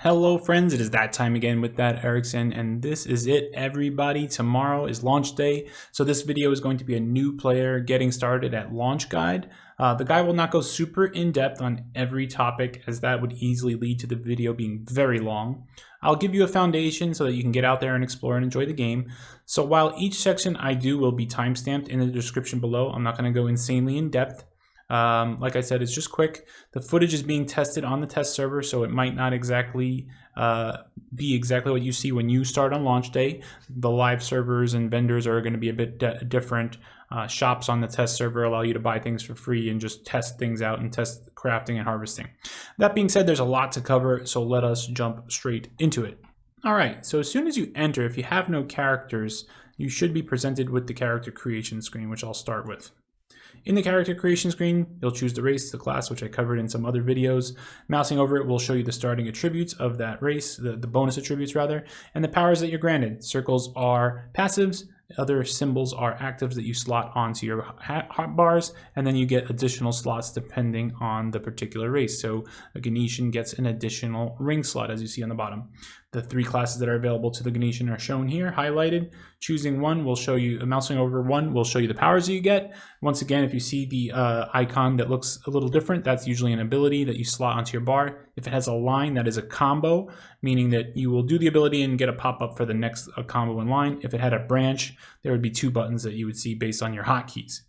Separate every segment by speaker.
Speaker 1: Hello friends, it is that time again with that Erickson, and this is it everybody. Tomorrow is launch day, so this video is going to be a new player getting started at launch guide. The guide will not go super in-depth on every topic, as that would easily lead to the video being very long. I'll give you a foundation so that you can get out there and explore and enjoy the game. So while each section I do will be timestamped in the description below, I'm not going to go insanely in depth. Like I said, it's just quick. The footage is being tested on the test server, so it might not exactly be exactly what you see when you start on launch day. The live servers and vendors are going to be a bit different. Shops on the test server allow you to buy things for free and just test things out and test crafting and harvesting. That being said, there's a lot to cover, so let us jump straight into it. All right, so as soon as you enter, if you have no characters, you should be presented with the character creation screen, which I'll start with. In the character creation screen, you'll choose the race, the class, which I covered in some other videos. Mousing over it will show you the starting attributes of that race, the bonus attributes rather, and the powers that you're granted. Circles are passives, other symbols are actives that you slot onto your hotbars, and then you get additional slots depending on the particular race. So a Ganesian gets an additional ring slot, as you see on the bottom. The three classes that are available to the Ganesian are shown here, highlighted. Choosing one will show you, mousing over one will show you the powers that you get. Once again, if you see the icon that looks a little different, that's usually an ability that you slot onto your bar. If it has a line, that is a combo, meaning that you will do the ability and get a pop-up for the next combo in line. If it had a branch, there would be two buttons that you would see based on your hotkeys.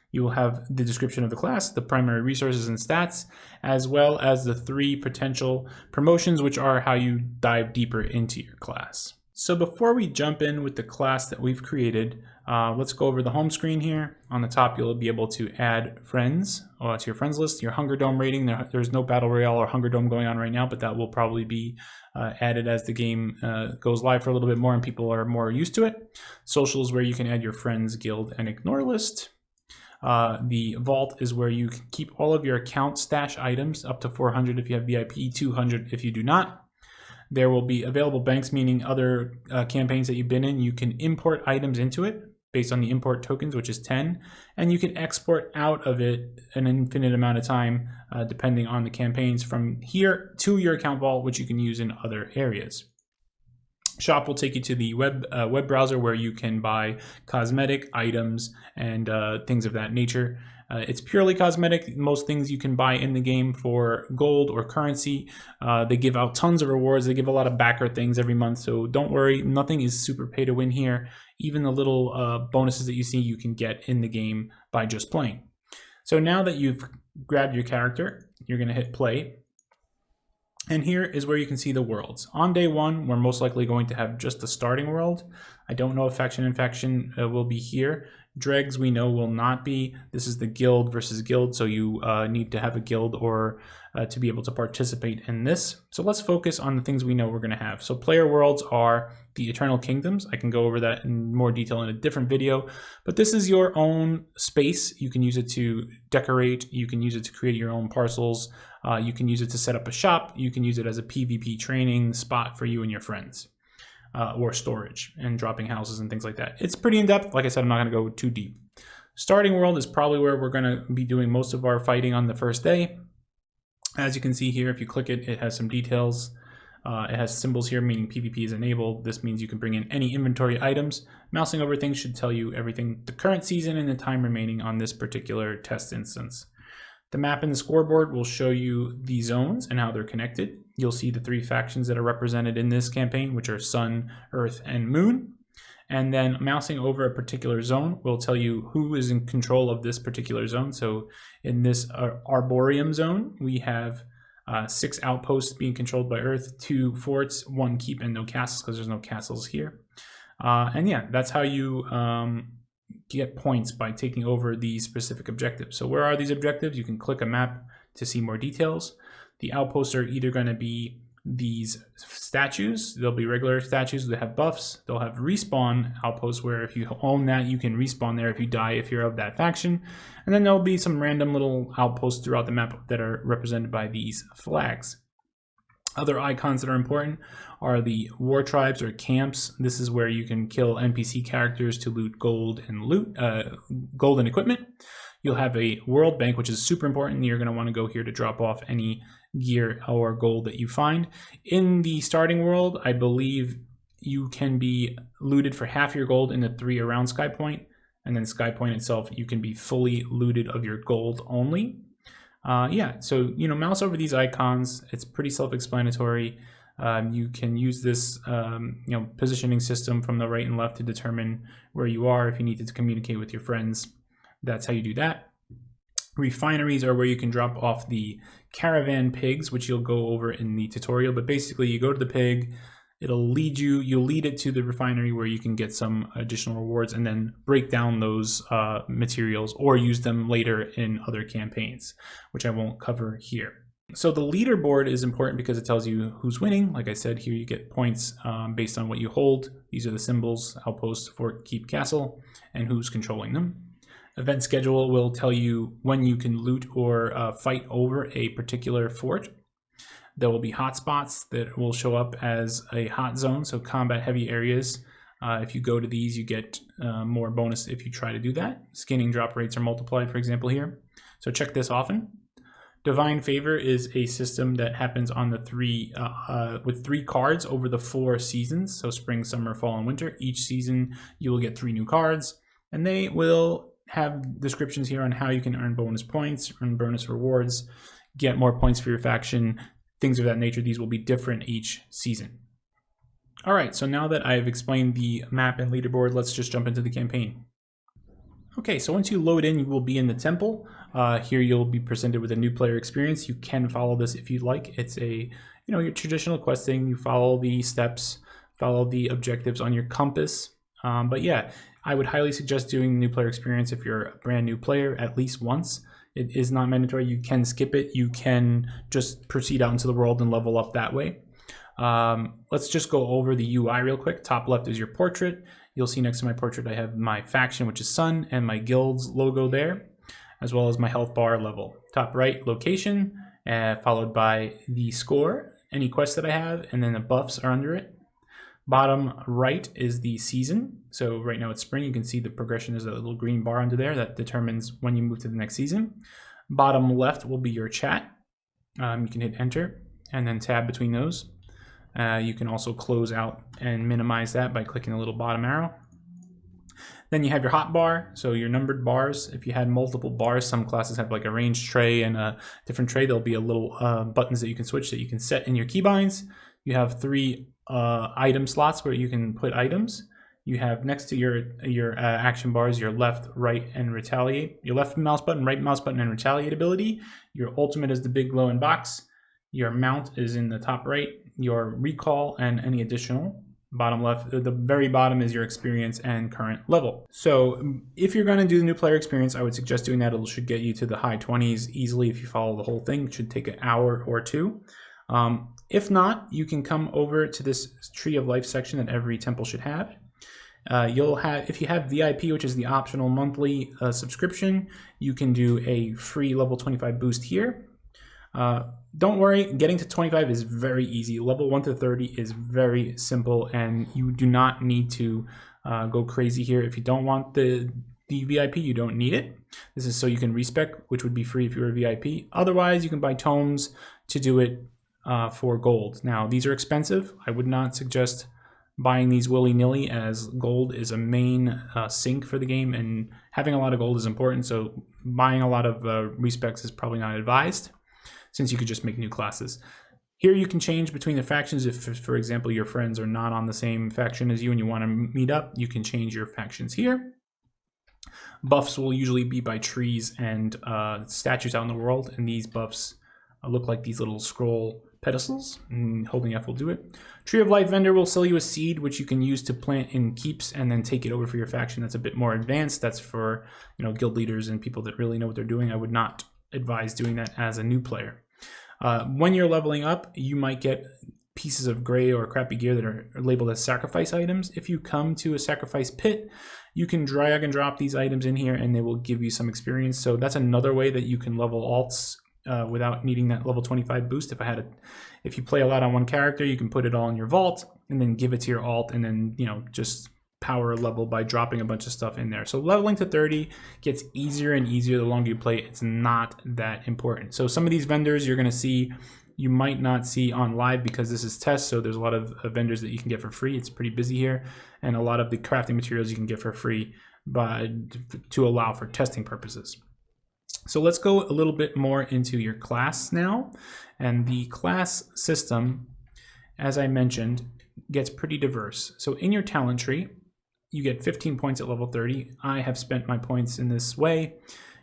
Speaker 1: You will have the description of the class, the primary resources and stats, as well as the three potential promotions, which are how you dive deeper into your class. So before we jump in with the class that we've created, let's go over the home screen here. On the top, you'll be able to add friends to your friends list. Your Hunger Dome rating, there's no Battle Royale or Hunger Dome going on right now, but that will probably be added as the game goes live for a little bit more and people are more used to it. Social is where you can add your friends, guild, and ignore list. The vault is where you can keep all of your account stash items, up to 400 if you have VIP, 200 if you do not. There will be available banks, meaning other campaigns that you've been in, you can import items into it based on the import tokens, which is 10, and you can export out of it an infinite amount of time depending on the campaigns from here to your account vault, which you can use in other areas. Shop will take you to the web browser where you can buy cosmetic items and things of that nature. It's purely cosmetic. Most things you can buy in the game for gold or currency. They give out tons of rewards. They give a lot of backer things every month, so don't worry. Nothing is super pay to win here. Even the little bonuses that you see you can get in the game by just playing. So now that you've grabbed your character, you're going to hit play. And here is where you can see the worlds. On day one, we're most likely going to have just the starting world. I don't know if faction and faction will be here. Dregs we know will not be. This is the guild versus guild, so you need to have a guild or to be able to participate in this. So let's focus on the things we know we're going to have. So player worlds are the Eternal Kingdoms. I can go over that in more detail in a different video, but this is your own space. You can use it to decorate. You can use it to create your own parcels. You can use it to set up a shop. You can use it as a PvP training spot for you and your friends. Or storage and dropping houses and things like that. It's pretty in-depth. Like I said, I'm not going to go too deep. Starting world is probably where we're going to be doing most of our fighting on the first day. As you can see here, if you click it, it has some details. It has symbols here, meaning PvP is enabled. This means you can bring in any inventory items. Mousing over things should tell you everything, the current season and the time remaining on this particular test instance. The map and the scoreboard will show you the zones and how they're connected. You'll see the three factions that are represented in this campaign, which are Sun, Earth, and Moon. And then mousing over a particular zone will tell you who is in control of this particular zone. So in this Arboreum zone, we have 6 outposts being controlled by Earth, 2 forts, 1 keep, and no castles because there's no castles here. And yeah, that's how you get points by taking over these specific objectives. So where are these objectives? You can click a map to see more details. The outposts are either going to be these statues. They'll be regular statues that have buffs. They'll have respawn outposts where if you own that, you can respawn there if you die if you're of that faction. And then there'll be some random little outposts throughout the map that are represented by these flags. Other icons that are important are the war tribes or camps. This is where you can kill NPC characters to loot gold and equipment. You'll have a world bank, which is super important. You're going to want to go here to drop off any gear or gold that you find. In the starting world, I believe you can be looted for half your gold in the 3 around Sky Point, and then Sky Point itself, you can be fully looted of your gold only. Yeah, so, you know, mouse over these icons. It's pretty self-explanatory. You can use this, you know, positioning system from the right and left to determine where you are. If you need to communicate with your friends, that's how you do that. Refineries are where you can drop off the caravan pigs, which you'll go over in the tutorial. But basically, you go to the pig, it'll lead you, you'll lead it to the refinery where you can get some additional rewards and then break down those materials or use them later in other campaigns, which I won't cover here. So the leaderboard is important because it tells you who's winning. Like I said, here you get points based on what you hold. These are the symbols: outpost, fort, keep, castle, and who's controlling them. Event schedule will tell you when you can loot or fight over a particular fort. There will be hotspots that will show up as a hot zone, so combat heavy areas. If you go to these, you get more bonus if you try to do that. Skinning drop rates are multiplied, for example, here. So check this often. Divine Favor is a system that happens on the with 3 cards over the 4 seasons. So spring, summer, fall, and winter. Each season you will get 3 new cards, and they will have descriptions here on how you can earn bonus points, earn bonus rewards, get more points for your faction, things of that nature. These will be different each season. All right, so now that I've explained the map and leaderboard, let's just jump into the campaign. Okay, so once you load in, you will be in the temple. Here you'll be presented with a new player experience. You can follow this if you'd like. It's a, you know, your traditional questing. You follow the steps, follow the objectives on your compass. But yeah, I would highly suggest doing the new player experience if you're a brand new player at least once. It is not mandatory. You can skip it. You can just proceed out into the world and level up that way. Let's just go over the UI real quick. Top left is your portrait. You'll see next to my portrait I have my faction, which is Sun, and my guild's logo there, as well as my health bar level. Top right, location, followed by the score, any quests that I have, and then the buffs are under it. Bottom right is the season. So right now it's spring. You can see the progression. There's a little green bar under there that determines when you move to the next season. Bottom left will be your chat. You can hit enter and then tab between those. You can also close out and minimize that by clicking the little bottom arrow. Then you have your hotbar, so your numbered bars. If you had multiple bars, some classes have like a ranged tray and a different tray. There'll be a little buttons that you can switch that you can set in your keybinds. You have 3 item slots where you can put items. You have next to your action bars your left, right, and retaliate. Your left mouse button, right mouse button, and retaliate ability. Your ultimate is the big glowing box. Your mount is in the top right. Your recall and any additional. Bottom left, the very bottom is your experience and current level. So if you're going to do the new player experience, I would suggest doing that. It should get you to the high 20s easily if you follow the whole thing. It should take an hour or 2. If not, you can come over to this Tree of Life section that every temple should have. You'll have, if you have VIP, which is the optional monthly subscription, you can do a free level 25 boost here. Don't worry, getting to 25 is very easy. Level 1 to 30 is very simple, and you do not need to go crazy here. If you don't want the VIP, you don't need it. This is so you can respec, which would be free if you were a VIP. Otherwise, you can buy tomes to do it for gold. Now, these are expensive. I would not suggest buying these willy-nilly, as gold is a main sink for the game, and having a lot of gold is important, so buying a lot of respecs is probably not advised, since you could just make new classes. Here you can change between the factions. If, for example, your friends are not on the same faction as you and you want to meet up, you can change your factions here. Buffs will usually be by trees and statues out in the world, and these buffs look like these little scroll pedestals, and holding F will do it. Tree of Life vendor will sell you a seed which you can use to plant in keeps and then take it over for your faction. That's a bit more advanced. That's for, you know, guild leaders and people that really know what they're doing. I would not advise doing that as a new player. When you're leveling up, you might get pieces of gray or crappy gear that are labeled as sacrifice items. If you come to a sacrifice pit, you can drag and drop these items in here and they will give you some experience. So that's another way that you can level alts without needing that level 25 boost. If you play a lot on one character, you can put it all in your vault and then give it to your alt and then, you know, just power level by dropping a bunch of stuff in there. So leveling to 30 gets easier and easier the longer you play. It's not that important. So some of these vendors you're going to see, you might not see on live because this is test. So there's a lot of vendors that you can get for free. It's pretty busy here. And a lot of the crafting materials you can get for free to allow for testing purposes. So let's go a little bit more into your class now. And the class system, as I mentioned, gets pretty diverse. So in your talent tree, you get 15 points at level 30. I have spent my points in this way.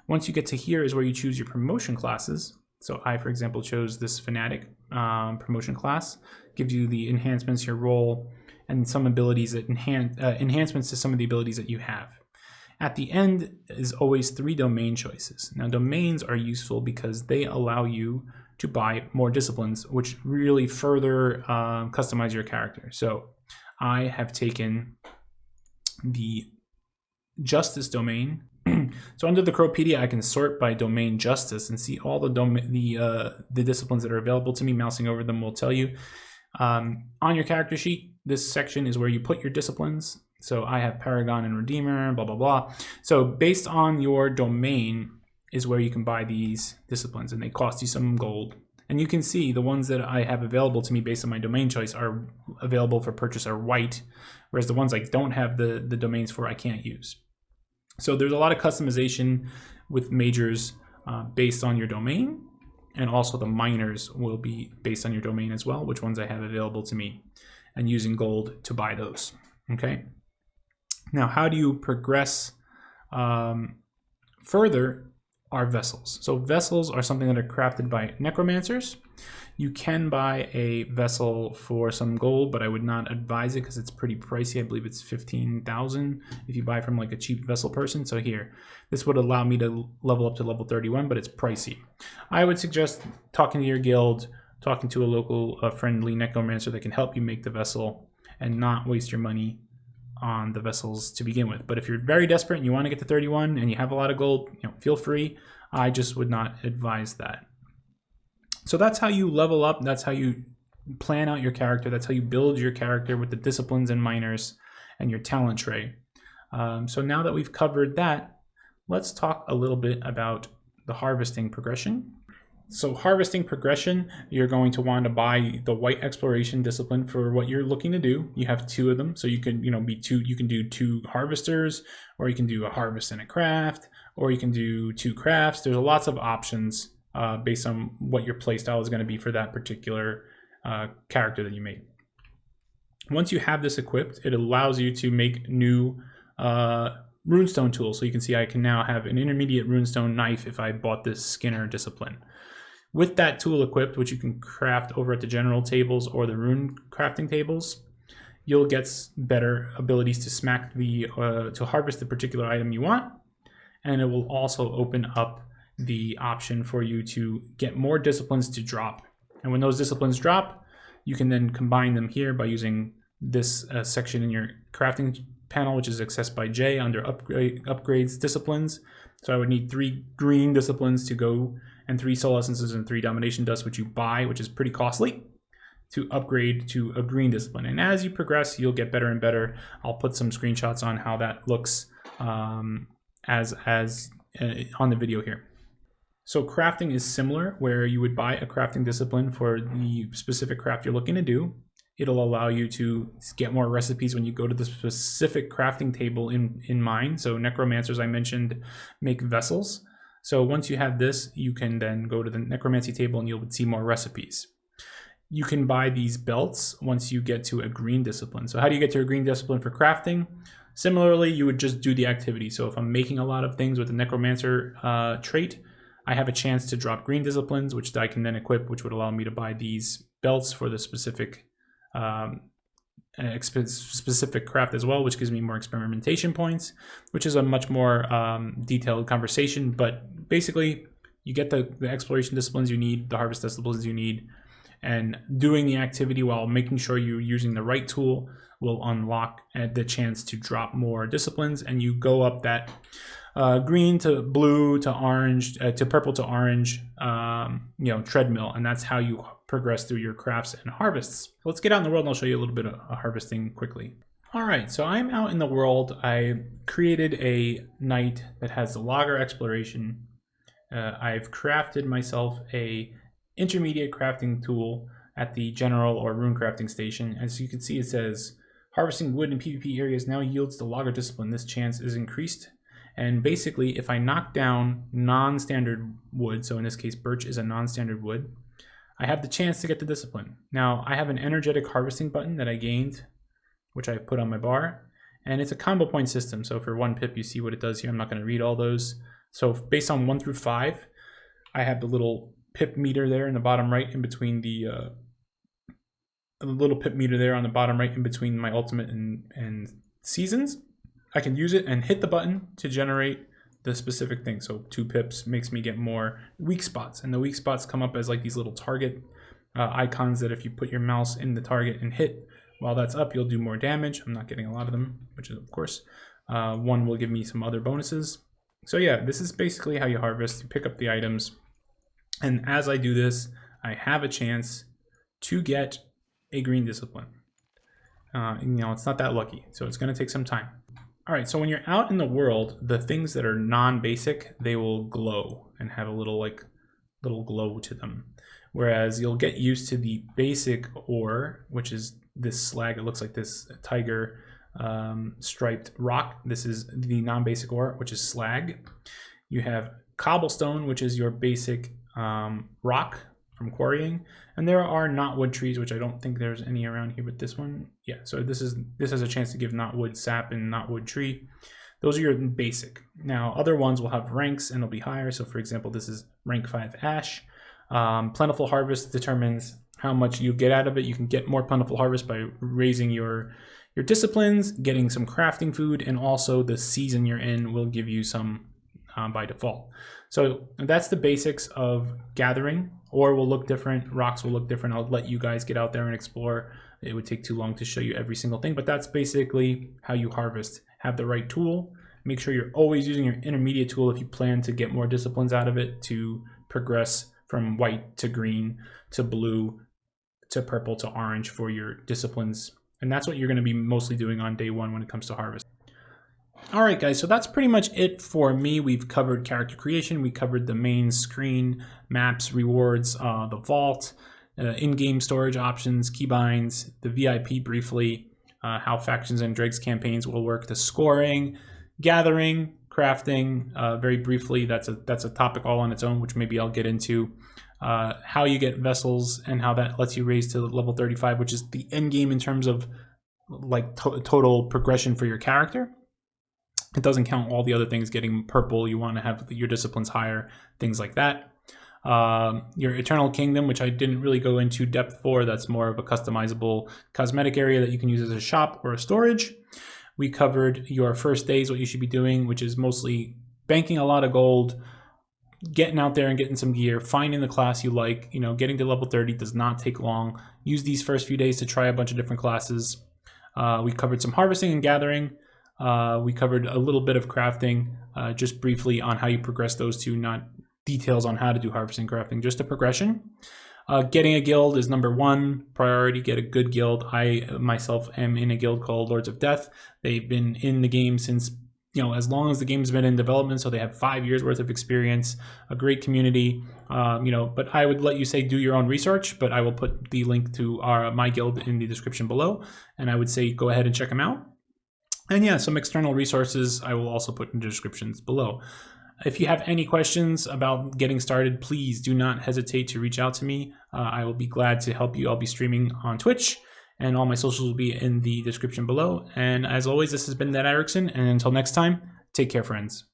Speaker 1: Once you get to here is where you choose your promotion classes. So I, for example, chose this Fanatic promotion class. Gives you the enhancements, your role, and some abilities that enhancements to some of the abilities that you have. At the end is always 3 domain choices. Now domains are useful because they allow you to buy more disciplines, which really further customize your character. So I have taken the justice domain. So under the Crowpedia, I can sort by domain justice and see all the disciplines that are available to me. Mousing over them will tell you. On your character sheet, this section is where you put your disciplines. So I have Paragon and Redeemer, blah, blah, blah. So based on your domain is where you can buy these disciplines, and they cost you some gold. And you can see the ones that I have available to me based on my domain choice are available for purchase are white, whereas the ones I don't have the domains for I can't use. So there's a lot of customization with majors based on your domain, and also the minors will be based on your domain as well, which ones I have available to me, and using gold to buy those, okay? Now, how do you progress further are vessels. So vessels are something that are crafted by necromancers. You can buy a vessel for some gold, but I would not advise it because it's pretty pricey. I believe it's 15,000 if you buy from like a cheap vessel person. So here, this would allow me to level up to level 31, but it's pricey. I would suggest talking to your guild, talking to a local friendly necromancer that can help you make the vessel and not waste your money on the vessels to begin with. But if you're very desperate and you want to get to 31 and you have a lot of gold, feel free. I just would not advise that. So that's how you level up. That's how you plan out your character. That's how you build your character with the disciplines and minors and your talent tray. So now that we've covered that, let's talk a little bit about the harvesting progression. So harvesting progression, you're going to want to buy the white exploration discipline for what you're looking to do. You have 2 of them, so you can you can do 2 harvesters, or you can do a harvest and a craft, or you can do 2 crafts. There's lots of options based on what your playstyle is going to be for that particular character that you made. Once you have this equipped, it allows you to make new runestone tools. So you can see I can now have an intermediate runestone knife if I bought this Skinner discipline. With that tool equipped, which you can craft over at the general tables or the rune crafting tables, you'll get better abilities to smack to harvest the particular item you want, and it will also open up the option for you to get more disciplines to drop. And when those disciplines drop, you can then combine them here by using this section in your crafting panel, which is accessed by J under upgrades disciplines. So I would need 3 green disciplines to go, and 3 soul essences and 3 domination dust, which you buy, which is pretty costly, to upgrade to a green discipline. And as you progress, you'll get better and better. I'll put some screenshots on how that looks on the video here. So crafting is similar, where you would buy a crafting discipline for the specific craft you're looking to do. It'll allow you to get more recipes when you go to the specific crafting table in mind. So necromancers, I mentioned, make vessels. So once you have this, you can then go to the necromancy table and you'll see more recipes. You can buy these belts once you get to a green discipline. So how do you get to a green discipline for crafting? Similarly, you would just do the activity. So if I'm making a lot of things with the necromancer trait, I have a chance to drop green disciplines, which I can then equip, which would allow me to buy these belts for the specific craft as well, which gives me more experimentation points, which is a much more detailed conversation. But basically, you get the exploration disciplines you need, the harvest disciplines you need, and doing the activity while making sure you're using the right tool will unlock the chance to drop more disciplines, and you go up that green to blue to orange to purple to orange treadmill, and that's how you progress through your crafts and harvests. Let's get out in the world and I'll show you a little bit of harvesting quickly. All right, so I'm out in the world. I created a knight that has the logger exploration. I've crafted myself a intermediate crafting tool at the general or rune crafting station. As you can see, it says harvesting wood in PvP areas now yields the logger discipline. This chance is increased. And basically, if I knock down non-standard wood, so in this case birch is a non-standard wood, I have the chance to get the discipline. Now, I have an energetic harvesting button that I gained, which I've put on my bar, and it's a combo point system. So for 1 pip, you see what it does here. I'm not going to read all those. So based on 1 through 5, I have the little pip meter there in the bottom right, in between the little pip meter there on the bottom right, in between my ultimate and seasons. I can use it and hit the button to generate the specific thing. So 2 pips makes me get more weak spots, and the weak spots come up as like these little target icons that if you put your mouse in the target and hit while that's up, you'll do more damage. I'm not getting a lot of them, which is of course. 1 will give me some other bonuses. So yeah, this is basically how you harvest. You pick up the items, and as I do this, I have a chance to get a green discipline. It's not that lucky, so it's going to take some time. All right, so when you're out in the world, the things that are non-basic, they will glow and have a little glow to them. Whereas you'll get used to the basic ore, which is this slag. It looks like this tiger striped rock. This is the non-basic ore, which is slag. You have cobblestone, which is your basic rock from quarrying, and there are knotwood trees, which I don't think there's any around here, but this one, yeah. So this has a chance to give knotwood sap and knotwood tree. Those are your basic. Now other ones will have ranks and they'll be higher. So for example, this is rank 5 ash. Plentiful harvest determines how much you get out of it. You can get more plentiful harvest by raising your disciplines, getting some crafting food, and also the season you're in will give you some by default. So that's the basics of gathering. Ore will look different, rocks will look different. I'll let you guys get out there and explore. It would take too long to show you every single thing, but that's basically how you harvest. Have the right tool. Make sure you're always using your intermediate tool if you plan to get more disciplines out of it to progress from white to green to blue to purple to orange for your disciplines. And that's what you're going to be mostly doing on day 1 when it comes to harvest. All right, guys, so that's pretty much it for me. We've covered character creation. We covered the main screen, maps, rewards, the vault, in-game storage options, keybinds, the VIP briefly, how factions and dregs campaigns will work, the scoring, gathering, crafting, very briefly. That's a topic all on its own, which maybe I'll get into. How you get vessels and how that lets you raise to level 35, which is the end game in terms of like total progression for your character. It doesn't count all the other things, getting purple, you want to have your disciplines higher, things like that. Your Eternal Kingdom, which I didn't really go into depth for, that's more of a customizable cosmetic area that you can use as a shop or a storage. We covered your first days, what you should be doing, which is mostly banking a lot of gold, getting out there and getting some gear, finding the class you like. Getting to level 30 does not take long. Use these first few days to try a bunch of different classes. We covered some harvesting and gathering. We covered a little bit of crafting, just briefly on how you progress those two, not details on how to do harvesting and crafting, just a progression. Getting a guild is number 1 priority. Get a good guild. I myself am in a guild called Lords of Death. They've been in the game since, as long as the game's been in development, so they have 5 years worth of experience, a great community, but I would let you do your own research, but I will put the link to my guild in the description below, and I would say go ahead and check them out. And yeah, some external resources I will also put in the descriptions below. If you have any questions about getting started, please do not hesitate to reach out to me. I will be glad to help you. I'll be streaming on Twitch, and all my socials will be in the description below. And as always, this has been That Erickson, and until next time, take care, friends.